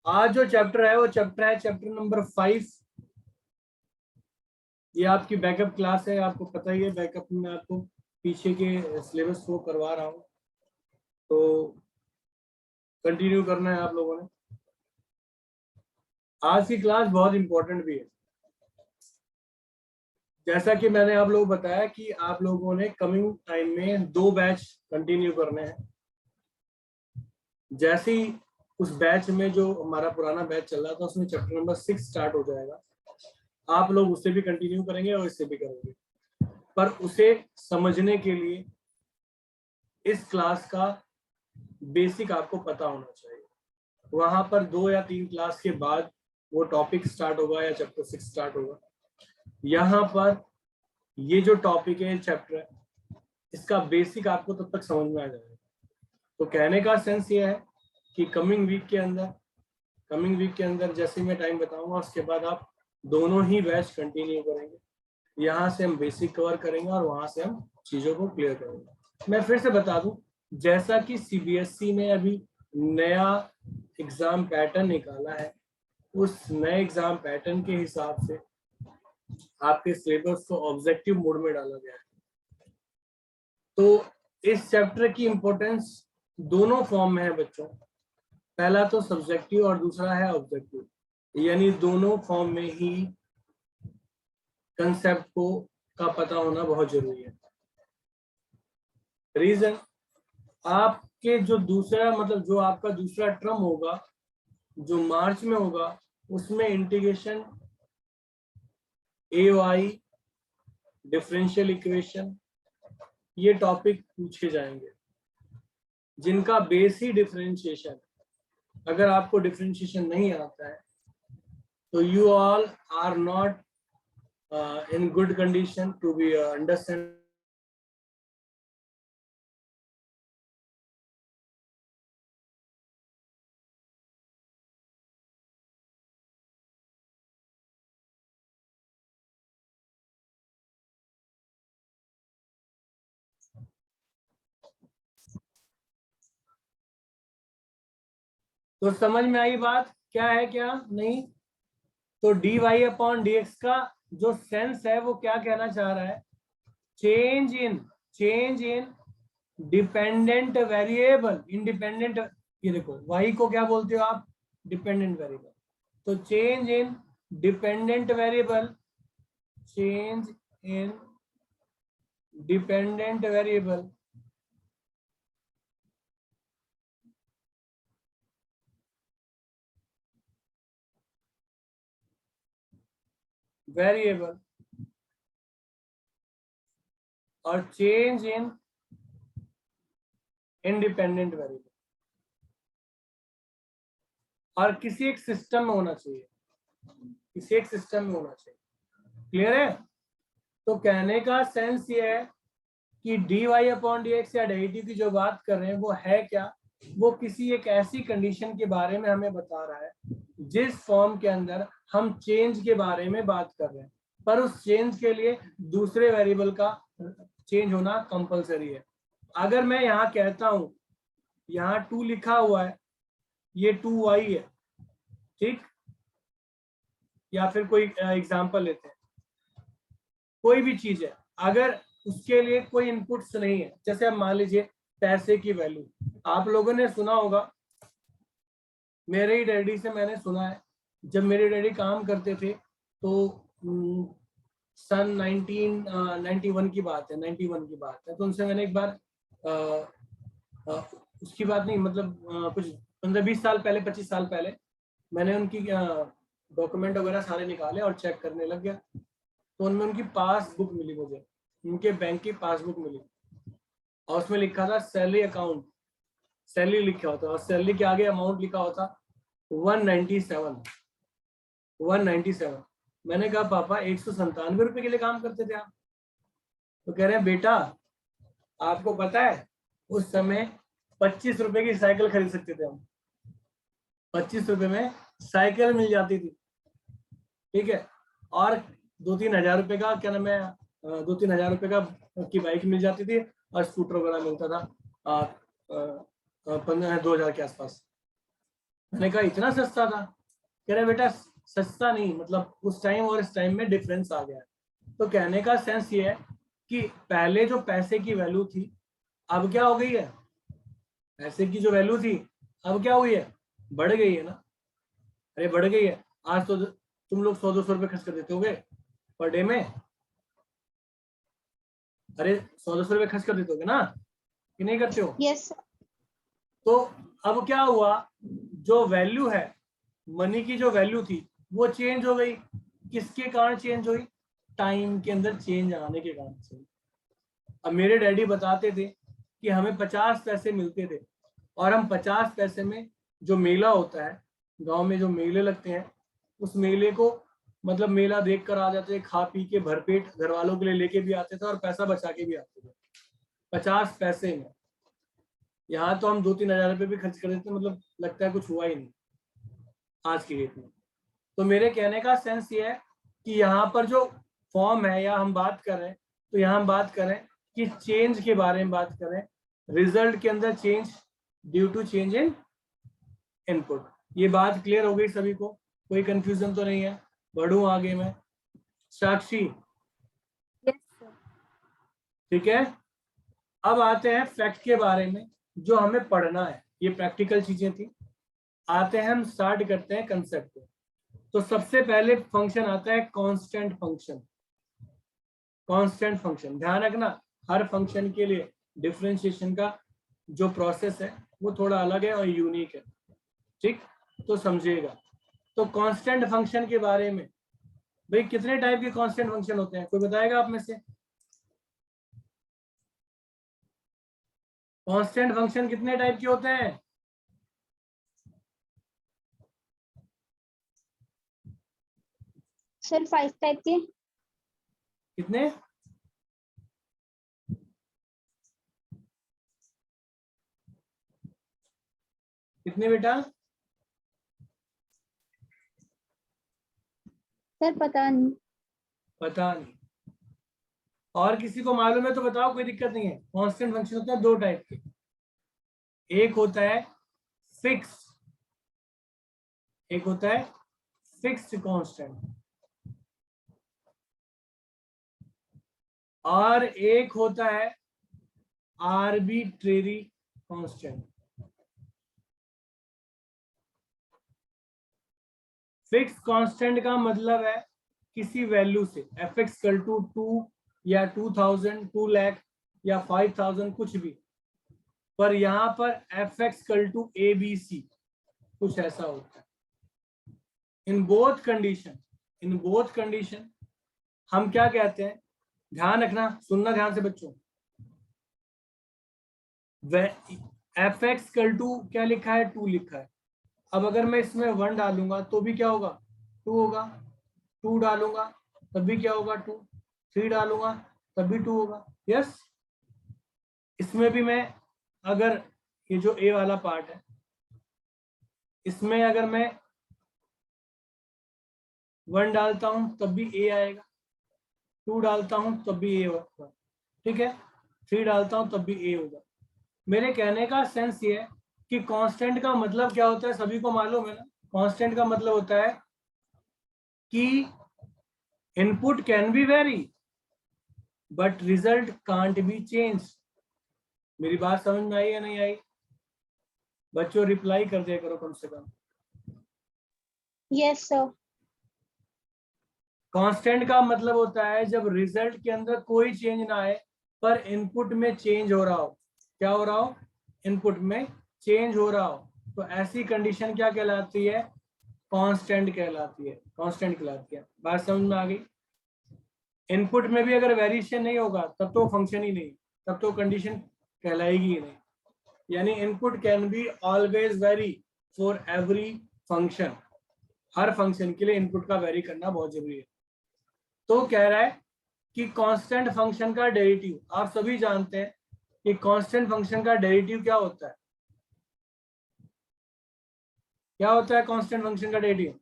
आज जो चैप्टर है वो चैप्टर नंबर 5। ये आपकी बैकअप क्लास है, आपको पता ही है। बैकअप में आपको पीछे के सिलेबस को करवा रहा हूँ, तो कंटिन्यू करना है आप लोगों ने। आज की क्लास बहुत इंपॉर्टेंट भी है। जैसा कि मैंने आप लोगों को बताया कि आप लोगों ने कमिंग टाइम में 2 बैच कंटिन्यू करने हैं। जैसे ही उस बैच में जो हमारा पुराना बैच चल रहा था उसमें चैप्टर नंबर 6 स्टार्ट हो जाएगा। आप लोग उससे भी कंटिन्यू करेंगे और इससे भी करेंगे, पर उसे समझने के लिए इस क्लास का बेसिक आपको पता होना चाहिए। वहां पर 2 या 3 क्लास के बाद वो टॉपिक स्टार्ट होगा या चैप्टर 6 स्टार्ट होगा। यहाँ पर ये जो टॉपिक है, चैप्टर है, इसका बेसिक आपको तब तक समझ में आ जाएगा। तो कहने का सेंस ये है कि कमिंग वीक के अंदर जैसे मैं टाइम बताऊंगा उसके बाद आप दोनों ही बैच कंटिन्यू करेंगे। यहाँ से हम बेसिक कवर करेंगे और वहां से हम चीजों को क्लियर करेंगे। मैं फिर से बता दूं, जैसा कि सीबीएसई ने अभी नया एग्जाम पैटर्न निकाला है, उस नए एग्जाम पैटर्न के हिसाब से आपके सिलेबस को ऑब्जेक्टिव मोड में डाला गया है। तो इस चैप्टर की इंपॉर्टेंस दोनों फॉर्म में है बच्चों। पहला तो सब्जेक्टिव और दूसरा है ऑब्जेक्टिव, यानी दोनों फॉर्म में ही कंसेप्ट को का पता होना बहुत जरूरी है। रीजन, आपके जो दूसरा मतलब जो आपका दूसरा टर्म होगा जो मार्च में होगा, उसमें इंटीग्रेशन, AOI, डिफरेंशियल इक्वेशन, ये टॉपिक पूछे जाएंगे जिनका बेस ही डिफरेंशिएशन। अगर आपको डिफरेंशिएशन नहीं आता है तो you all are not in good condition to be understand. तो समझ में आई बात, क्या है क्या नहीं? तो dy/dx का जो सेंस है वो क्या कहना चाह रहा है? Change in dependent variable, independent. ये देखो, y को क्या बोलते हो आप? Dependent variable. तो change in dependent variable, change in dependent variable और चेंज इन इंडिपेंडेंट वेरिएबल, और किसी एक सिस्टम में होना चाहिए, किसी एक सिस्टम में होना चाहिए। क्लियर है? तो कहने का सेंस ये है कि dy/dx या डेरिवेटिव की जो बात कर रहे हैं वो है क्या? वो किसी एक ऐसी कंडीशन के बारे में हमें बता रहा है जिस फॉर्म के अंदर हम चेंज के बारे में बात कर रहे हैं, पर उस चेंज के लिए दूसरे वेरिएबल का चेंज होना कंपलसरी है। अगर मैं यहाँ कहता हूं, यहाँ 2 लिखा हुआ है, ये 2y है, ठीक? या फिर कोई एग्जांपल लेते हैं, कोई भी चीज है, अगर उसके लिए कोई इनपुट्स नहीं है, जैसे अब मान लीजिए पैसे की वैल्यू, आप लोगों ने सुना होगा, मेरे ही डैडी से मैंने सुना है, जब मेरे डैडी काम करते थे तो सन 1991 की बात है, 91 की बात है, तो उनसे मैंने एक बार उसकी बात नहीं, मतलब कुछ 15-20 साल पहले, 25 साल पहले मैंने उनकी डॉक्यूमेंट वगैरह सारे निकाले और चेक करने लग गया, तो उनमें उनकी पासबुक मिली मुझे, उनके बैंक की पासबुक मिली, और उसमें लिखा था सैलरी अकाउंट, सैलरी लिखा होता और सैलरी के आगे अमाउंट लिखा होता 197। मैंने कहा पापा 197 रुपए के लिए काम करते थे आप? तो कह रहे हैं बेटा आपको पता है उस समय 25 रुपए की साइकिल खरीद सकते थे हम, 25 रुपए में साइकिल मिल जाती थी, ठीक है, और 2-3 हजार रुपए का क्या नाम है, 2-3 हजार रुपए का की बाइक मिल जाती थी और स्कूटर वगैरह मिलता था 15-2000 के आसपास। मैंने कहा इतना सस्ता था? कह रहे बेटा सस्ता नहीं, मतलब उस टाइम और इस टाइम में डिफरेंस आ गया है। तो कहने का सेंस ये है कि पहले जो पैसे की वैल्यू थी अब क्या हो गई है, पैसे की जो वैल्यू थी अब क्या हुई है, बढ़ गई है ना। अरे बढ़ गई है। आज तो तुम लोग 100-200 रुपये खर्च कर देते होगे पर डे में। अरे 100-200 रुपये खर्च कर देते होगे ना, कि नहीं करते हो? यस। तो अब क्या हुआ, जो वैल्यू है, मनी की जो वैल्यू थी वो चेंज हो गई। किसके कारण चेंज हुई? टाइम के अंदर चेंज आने के कारण से। अब मेरे डैडी बताते थे कि हमें 50 पैसे मिलते थे और हम 50 पैसे में जो मेला होता है, गांव में जो मेले लगते हैं, उस मेले को मतलब मेला देख कर आ जाते थे, खा पी के भरपेट घर वालों के लिए लेके भी आते थे और पैसा बचा के भी आते थे 50 पैसे में। यहाँ तो हम 2-3 हजार रुपये भी खर्च कर देते, मतलब लगता है कुछ हुआ ही नहीं आज की डेट में। तो मेरे कहने का सेंस ये है कि यहाँ पर जो फॉर्म है या हम बात कर रहे हैं, तो यहाँ हम बात करें कि चेंज के बारे में बात करें, रिजल्ट के अंदर change due to change in input. ये बात क्लियर हो गई सभी को? कोई कंफ्यूजन तो नहीं है? बढ़ूं आगे मैं? साक्षी यस सर। ठीक है। अब आते हैं फैक्ट के बारे में जो हमें पढ़ना है, ये प्रैक्टिकल चीजें थी। आते हैं हम स्टार्ट करते हैं कंसेप्ट को। तो सबसे पहले फंक्शन आता है कांस्टेंट फंक्शन। कांस्टेंट फंक्शन ध्यान रखना, हर फंक्शन के लिए डिफरेंशिएशन का जो प्रोसेस है वो थोड़ा अलग है और यूनिक है, ठीक? तो समझिएगा। तो कांस्टेंट फंक्शन के बारे में, भाई कितने टाइप के कांस्टेंट फंक्शन होते हैं, कोई बताएगा आप में से? कांस्टेंट फंक्शन कितने टाइप के होते हैं? सर 5 टाइप के। कितने? कितने बेटा? सर पता नहीं। पता नहीं। और किसी को मालूम है तो बताओ, कोई दिक्कत नहीं है। कांस्टेंट फंक्शन होता है 2 टाइप के। एक होता है फिक्स, एक होता है फिक्स्ड कांस्टेंट, और एक होता है आर्बिट्रेरी कांस्टेंट। फिक्स कांस्टेंट का मतलब है किसी वैल्यू से f(2) या 2000, 2 लाख या 5000 कुछ भी, पर यहाँ पर f(ABC) कुछ ऐसा होता है। इन बोथ कंडीशन हम क्या कहते हैं, ध्यान रखना, सुनना ध्यान से बच्चों। f(2) क्या लिखा है? 2 लिखा है। अब अगर मैं इसमें 1 डालूंगा तो भी क्या होगा? 2 होगा। 2 डालूंगा तब भी क्या होगा? 2। 3 डालूंगा तब भी 2 होगा। यस। इसमें भी मैं, अगर ये जो ए वाला पार्ट है, इसमें अगर मैं 1 डालता हूं तब भी ए आएगा, 2 डालता हूं तब भी ए होगा, ठीक है? 3 डालता हूं तब भी ए होगा। मेरे कहने का सेंस ये है कि कांस्टेंट का मतलब क्या होता है, सभी को मालूम है ना? कांस्टेंट का मतलब होता है कि input can be very but result can't be change. मेरी बात समझ में आई या नहीं आई? बच्चों रिप्लाई कर दिया करो कम से कम। Yes sir. कांस्टेंट का मतलब होता है जब रिजल्ट के अंदर कोई चेंज ना आए पर इनपुट में चेंज हो रहा हो। क्या हो रहा हो? इनपुट में चेंज हो रहा हो, तो ऐसी कंडीशन क्या कहलाती है? कांस्टेंट कहलाती है। कांस्टेंट कहलाती है। बात समझ में आ गई? इनपुट में भी अगर वेरिएशन नहीं होगा तब तो फंक्शन ही नहीं, तब तो कंडीशन कहलाएगी ही नहीं। यानी input can be always very for every function. Her function के लिए इनपुट का वेरी करना बहुत जरूरी है। तो कह रहा है कि कांस्टेंट फंक्शन का डेरिवेटिव, आप सभी जानते हैं कि कांस्टेंट फंक्शन का डेरिवेटिव क्या होता है? क्या होता है कांस्टेंट फंक्शन का डेरिवेटिव?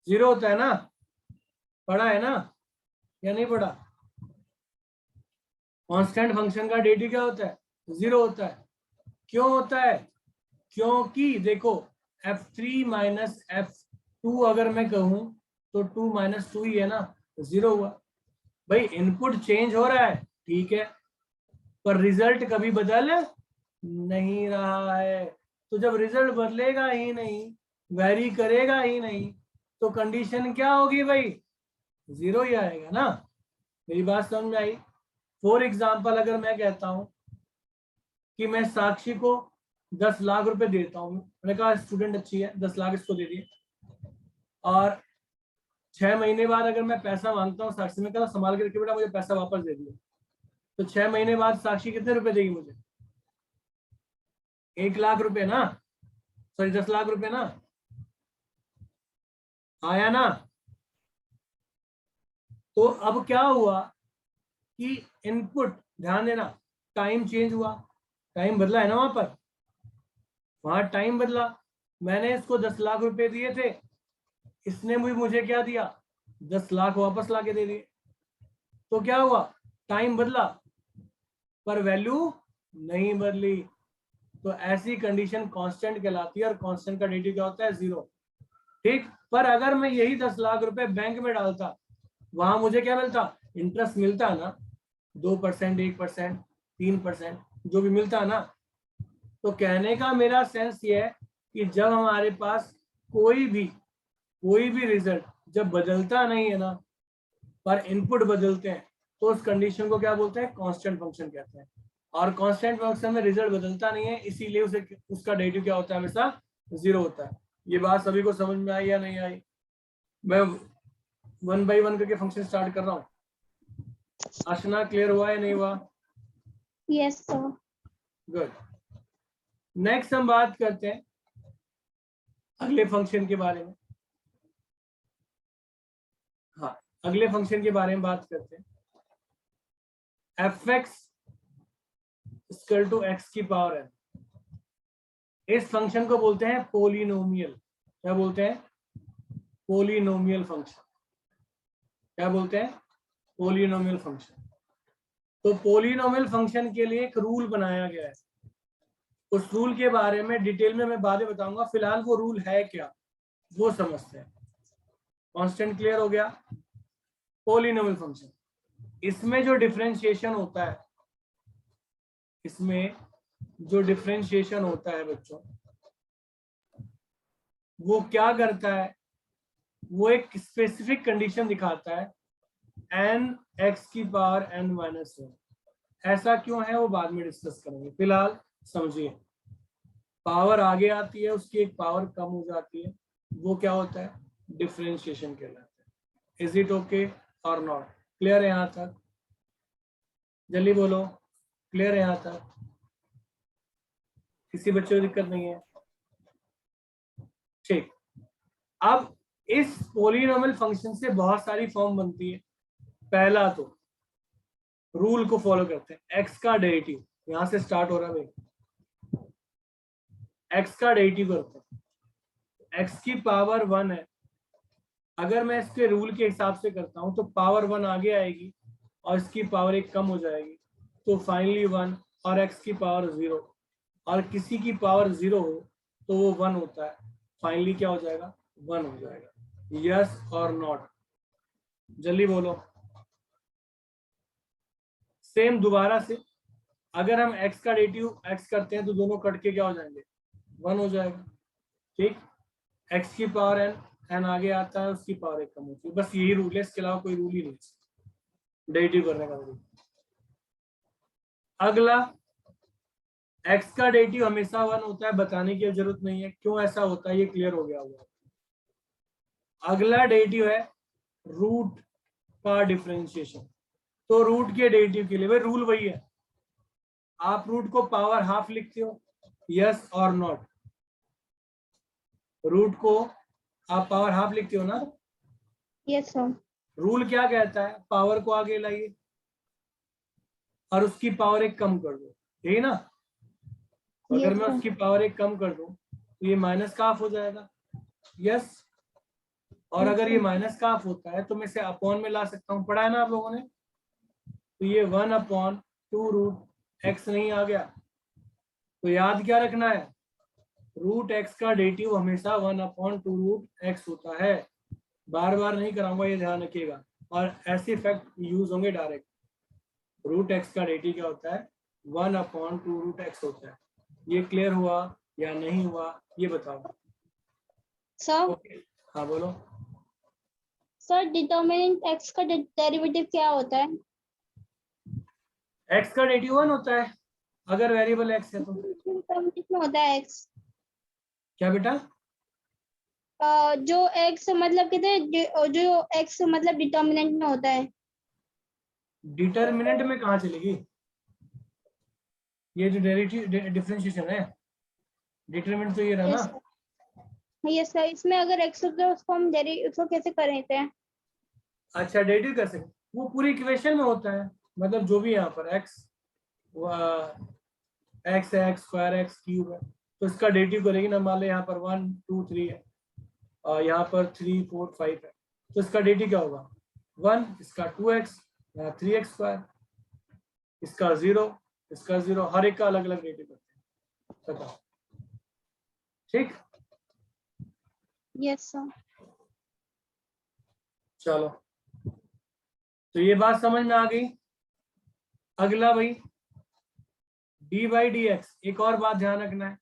0 होता है ना? पढ़ा है ना या नहीं पढ़ा? कांस्टेंट फंक्शन का डेरिवेटिव क्या होता है? 0 होता है। क्यों होता है? क्योंकि देखो F3 माइनस F2 अगर मैं कहूं तो 2 माइनस 2 ही है ना, 0 हुआ। भाई इनपुट चेंज हो रहा है, ठीक है, पर रिजल्ट कभी बदल नहीं रहा है। तो जब रिजल्ट बदलेगा ही नहीं, वेरी करेगा ही नहीं, तो कंडीशन क्या होगी भाई, 0 ही आएगा ना। मेरी बात समझ में आई? फॉर एग्जाम्पल अगर मैं कहता हूं कि मैं साक्षी को 10 लाख रुपए देता हूं, मैंने कहा स्टूडेंट अच्छी है, 10 लाख इसको दे दिए, और 6 महीने बाद अगर मैं पैसा मांगता हूँ साक्षी में, कहा संभाल के रखिए बेटा, मुझे पैसा वापस दे दिए, तो 6 महीने बाद साक्षी कितने रुपए देगी मुझे, 1 लाख रुपए ना, सॉरी 10 लाख रुपए ना, आया ना। तो अब क्या हुआ कि इनपुट, ध्यान देना, टाइम चेंज हुआ, टाइम बदला है ना, वहां टाइम बदला। मैंने इसको 10 लाख रुपए दिए थे, इसने भी मुझे क्या दिया, 10 लाख वापस लाके दे दिए। तो क्या हुआ, टाइम बदला पर वैल्यू नहीं बदली। तो ऐसी कंडीशन कांस्टेंट कहलाती है, और कांस्टेंट का डेरिवेटिव क्या होता है, 0। ठीक, पर अगर मैं यही 10 लाख रुपए बैंक में डालता, वहां मुझे क्या मिलता, इंटरेस्ट मिलता ना, 2%, 1%, 3%, जो भी मिलता ना। तो कहने का मेरा सेंस ये है कि जब हमारे पास कोई भी रिजल्ट जब बदलता नहीं है ना, पर इनपुट बदलते हैं, तो उस कंडीशन को क्या बोलते हैं, कांस्टेंट फंक्शन कहते हैं। और कांस्टेंट फंक्शन में रिजल्ट बदलता नहीं है, इसीलिए उसे, उसका डेरिवेटिव क्या होता है, हमेशा 0 होता है। ये बात सभी को समझ में आई या नहीं आई? मैं 1 बाई 1 करके फंक्शन स्टार्ट कर रहा हूँ। आशना क्लियर हुआ या नहीं हुआ? Yes sir. गुड। नेक्स्ट हम बात करते हैं अगले फंक्शन के बारे में। हाँ, अगले फंक्शन के बारे में बात करते हैं। fx इक्वल टू x की पावर n। इस फंक्शन को बोलते हैं पोलिनोमियल। क्या बोलते हैं, पोलिनोमियल फंक्शन। क्या बोलते हैं, पोलिनोमियल फंक्शन। तो पोलिनोमियल फंक्शन के लिए एक रूल बनाया गया है, उस रूल के बारे में डिटेल में मैं बातें बताऊंगा। फिलहाल वो रूल है क्या वो समझते हैं। कांस्टेंट क्लियर हो गया। पोलिनोमियल फंक्शन, इसमें जो डिफरेंशिएशन होता है, इसमें जो डिफरेंशिएशन होता है बच्चों, वो क्या करता है, वो एक स्पेसिफिक कंडीशन दिखाता है, n x की पावर n माइनस 1। ऐसा क्यों है वो बाद में डिस्कस करेंगे, फिलहाल समझिए। पावर आगे आती है, उसकी एक पावर कम हो जाती है, वो क्या होता है, डिफरेंशिएशन कहलाता है। इज इट ओके और नॉट? क्लियर है यहाँ तक? जल्दी बोलो, क्लियर है यहाँ तक? किसी बच्चे को दिक्कत नहीं है? ठीक। अब इस पोलिनोमियल फंक्शन से बहुत सारी फॉर्म बनती है। पहला तो रूल को फॉलो करते हैं, एक्स का डेरिवेटिव, यहां से स्टार्ट हो रहा है भाई, एक्स का डेरिवेटिव करते हैं। एक्स की पावर 1 है, अगर मैं इसके रूल के हिसाब से करता हूं तो पावर 1 आगे आएगी और इसकी पावर 1 कम हो जाएगी, तो फाइनली 1, और एक्स की पावर 0, और किसी की पावर 0 हो तो वो 1 होता है, फाइनली क्या हो जाएगा, 1 हो जाएगा। यस और नॉट? जल्दी बोलो। सेम दोबारा से, अगर हम x का डेरिवेटिव x करते हैं तो दोनों कट के क्या हो जाएंगे, 1 हो जाएगा। ठीक, x की पावर n आगे आता है, उसकी पावर 1 कम होती है, बस यही रूल है, इसके अलावा कोई रूल ही नहीं डेरिवेटिव करने का रूल। अगला, x का डेरिवेटिव हमेशा 1 होता है, बताने की जरूरत नहीं है क्यों ऐसा होता है, ये क्लियर हो गया होगा। अगला डेरिवेटिव है रूट का डिफरेंशिएशन। तो रूट के डेरिवेटिव के लिए भाई रूल वही है, आप रूट को पावर हाफ लिखते हो, यस और नॉट? रूट को आप पावर हाफ लिखते हो ना? Yes sir. रूल क्या कहता है, पावर को आगे लाइए और उसकी पावर 1 कम कर दो, यही ना? तो अगर Yes, मैं sir. उसकी पावर 1 कम कर दूं तो ये माइनस का हाफ हो जाएगा, यस। और Yes, अगर ये sir. माइनस का हाफ होता है तो मैं इसे अपॉन में ला सकता हूँ, पढ़ा है ना आप लोगों ने? तो ये 1/2 रूट एक्स नहीं आ गया, तो याद क्या रखना है, रूट एक्स का डेरिवेटिव हमेशा 1/2 रूट एक्स होता है। बार बार नहीं कराऊंगा, ये ध्यान रखिएगा, और ऐसे इफेक्ट यूज होंगे डायरेक्ट। रूट एक्स का डेरिवेटिव क्या होता है? 1/2 रूट एक्स होता है। ये क्लियर हुआ या नहीं हुआ, ये बताओ। सर ओके, हाँ बोलो। सर डिटर्मिनेंट एक्स का डेरिवेटिव क्या होता है? एक्स का डेरिवेटिव 1 होता है अगर वेरिएबल एक्स है तो। डिटर्मिनेंट में होता है एक्स। क्या बेटा? जो एक्स मतलब कितने जो एक्स मतलब डिटर्मिनेंट में होता है। डिटर्मिनेंट में कहाँ चलेगी? ये जो डेरिवेटिव डिफरेंशिएशन है, डिटरमिनेंट तो ये रहा ना। यस सर, इसमें अगर एक्स होता है उसको हम उसको कैसे कर देते हैं? अच्छा, डेरिवेटिव कर सकते, वो पूरी इक्वेशन में होता है, मतलब जो भी यहाँ पर एक्स एक्स है, एक्स स्क्वायर एक्स क्यूब है, तो इसका डेरिवेटिव करेंगे ना। मान लो यहाँ पर 1 2 3 है और यहाँ पर 3 4 5 है, तो इसका डेरिवेटिव क्या होगा? 1, इसका 2x, यहाँ 3x स्क्वायर, इसका 0, इसका 0, हर एक का अलग अलग डेरिवेटिव करते हैं, बताओ। ठीक, यस सर। चलो, तो ये बात समझ में आ गई। अगला भाई डी बाई डी एक्स, एक और बात ध्यान रखना है,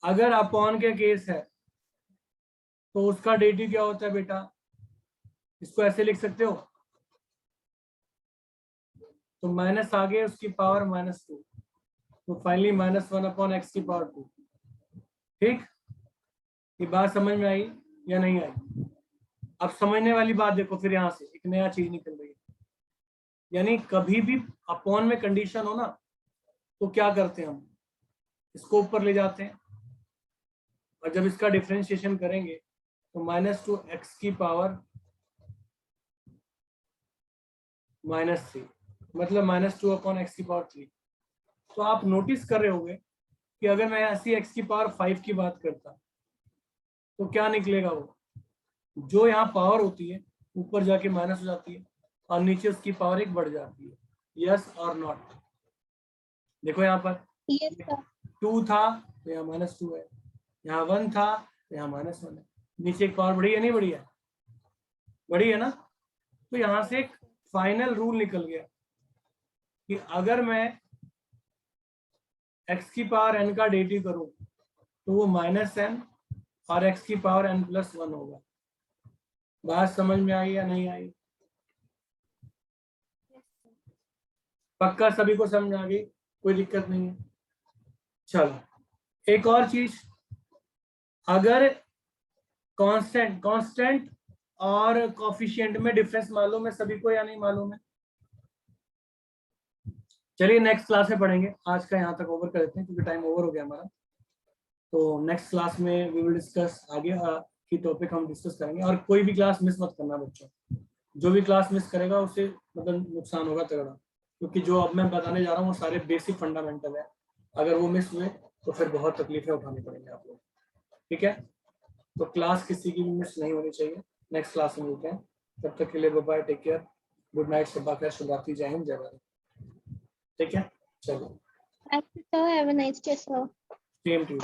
अगर अपॉन के केस है तो उसका डेरिवेटिव क्या होता है बेटा? इसको ऐसे लिख सकते हो, तो माइनस आगे उसकी पावर -2, तो फाइनली -1/x²। ठीक, ये बात समझ में आई या नहीं आई? अब समझने वाली बात देखो, फिर यहाँ से एक नया चीज निकल रही है, यानी कभी भी अपॉन में कंडीशन हो ना, तो क्या करते हैं हम? इसको ऊपर ले जाते हैं, और जब इसका डिफरेंशिएशन करेंगे तो -2x⁻³ -3, मतलब -2/x⁻3। तो आप नोटिस कर रहे होंगे कि अगर मैं ऐसी x⁵ की बात करता तो क्या निकलेगा? वो जो यहाँ पावर होती है ऊपर जाके माइनस हो जाती है और नीचे उसकी पावर 1 बढ़ जाती है। यस और नॉट? देखो यहाँ पर यस सर। 2 था तो यहाँ -2 है, यहाँ 1 था तो यहाँ -1 है, नीचे एक पावर बढ़ी है नहीं बढ़ी है? बढ़ी है ना। तो यहाँ से एक फाइनल रूल निकल गया कि अगर मैं x⁻n का डेरिवेटिव करूं तो वो -n और x⁻n+1 होगा। बात समझ में आई या नहीं आई? पक्का सभी को समझ आ गई, कोई दिक्कत नहीं है? चलो, एक और चीज, अगर कांस्टेंट और कोफिशिएंट में डिफरेंस मालूम है सभी को या नहीं मालूम है? चलिए नेक्स्ट क्लास में पढ़ेंगे, आज का यहाँ तक ओवर कर देते हैं क्योंकि टाइम ओवर हो गया हमारा। तो नेक्स्ट क्लास में वी विल डिस्कस आगे की टॉपिक हम डिस्कस करेंगे, और कोई भी क्लास मिस मत करना बच्चों, जो भी क्लास मिस करेगा उससे मतलब नुकसान होगा तगड़ा, क्योंकि जो अब मैं बताने जा रहा हूँ वो सारे बेसिक फंडामेंटल है, अगर वो मिस हुए तो फिर बहुत तकलीफें उठानी पड़ेंगी आप लोग। ठीक है, तो क्लास किसी की भी मिस नहीं होनी चाहिए। नेक्स्ट क्लास में मिलते हैं, तब तक के लिए bye bye, take care, good night, शब्बा खैर, शुभ रात्रि, जय हिंद, जय भारत। ठीक है, चलो, have a nice day sir. Same to you.